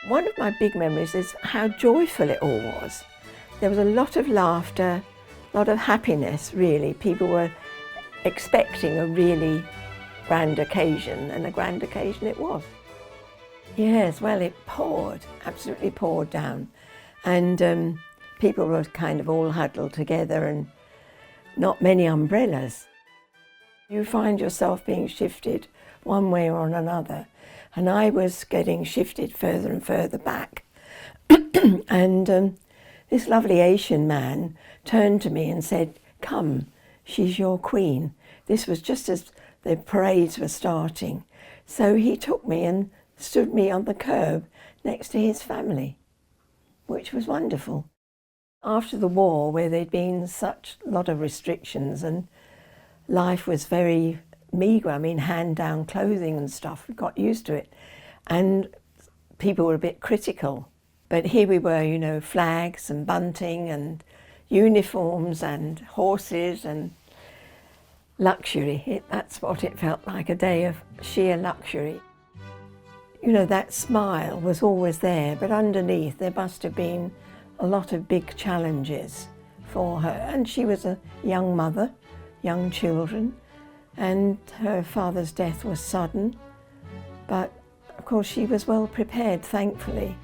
One of my big memories is how joyful it all was. There was a lot of laughter, a lot of happiness really. People were expecting a really grand occasion, and a grand occasion it was. Yes, well, it poured, absolutely poured down. And people were kind of all huddled together and not many umbrellas. You find yourself being shifted one way or another. And I was getting shifted further and further back. And this lovely Asian man turned to me and said, "Come, she's your queen." This was just as the parades were starting. So he took me and stood me on the curb next to his family, which was wonderful. After the war, where there'd been such a lot of restrictions and life was very meagre, I mean, hand-down clothing and stuff, we got used to it. And people were a bit critical. But here we were, you know, flags and bunting and uniforms and horses and luxury. That's what it felt like, a day of sheer luxury. You know, that smile was always there, but underneath there must have been a lot of big challenges for her. And she was a young mother, young children, and her father's death was sudden. But of course she was well prepared, thankfully.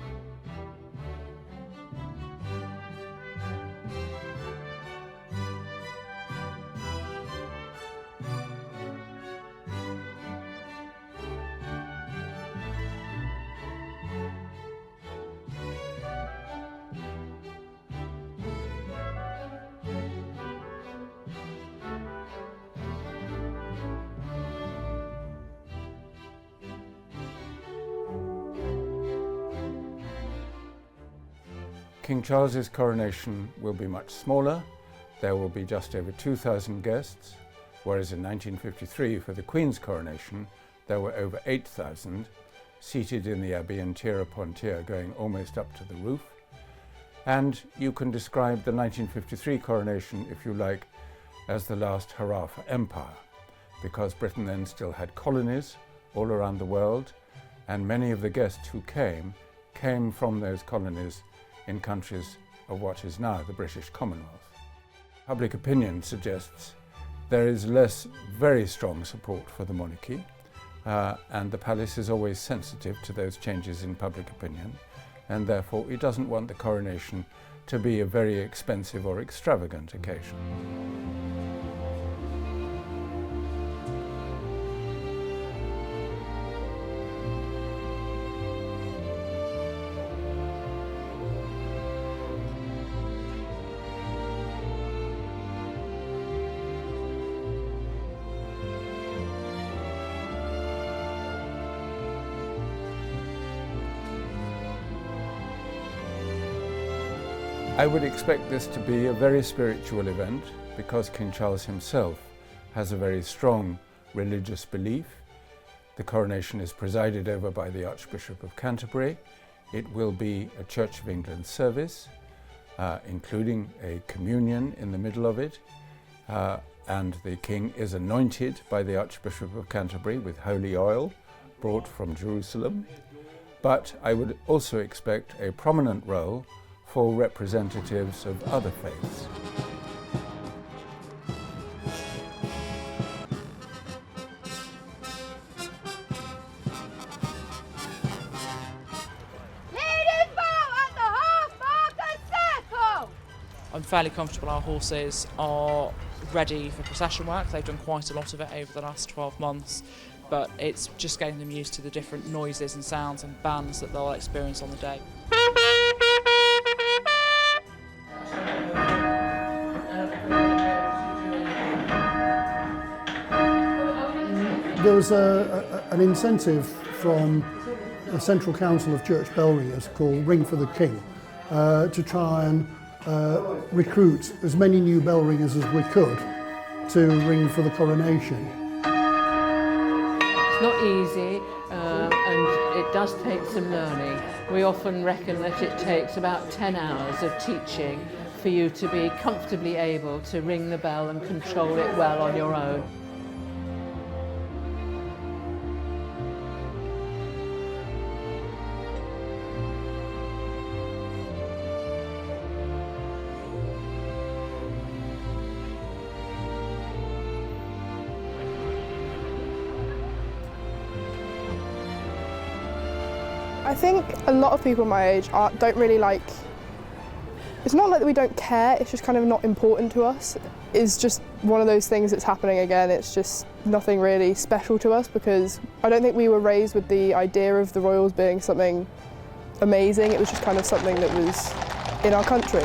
King Charles's coronation will be much smaller. There will be just over 2,000 guests, whereas in 1953 for the Queen's coronation there were over 8,000 seated in the Abbey and tier upon tier going almost up to the roof. And you can describe the 1953 coronation, if you like, as the last hurrah for empire, because Britain then still had colonies all around the world, and many of the guests who came from those colonies in countries of what is now the British Commonwealth. Public opinion suggests there is less very strong support for the monarchy, and the palace is always sensitive to those changes in public opinion, and therefore it doesn't want the coronation to be a very expensive or extravagant occasion. I would expect this to be a very spiritual event because King Charles himself has a very strong religious belief. The coronation is presided over by the Archbishop of Canterbury. It will be a Church of England service, including a communion in the middle of it, and the King is anointed by the Archbishop of Canterbury with holy oil brought from Jerusalem. But I would also expect a prominent role for representatives of other faiths. I'm fairly comfortable our horses are ready for procession work. They've done quite a lot of it over the last 12 months, but it's just getting them used to the different noises and sounds and bands that they'll experience on the day. There was an incentive from the Central Council of Church Bell Ringers called Ring for the King to try and recruit as many new bell ringers as we could to ring for the coronation. It's not easy and it does take some learning. We often reckon that it takes about 10 hours of teaching for you to be comfortably able to ring the bell and control it well on your own. I think a lot of people my age don't really like, it's not like that we don't care, it's just kind of not important to us. It's just one of those things that's happening again. It's just nothing really special to us because I don't think we were raised with the idea of the royals being something amazing. It was just kind of something that was in our country.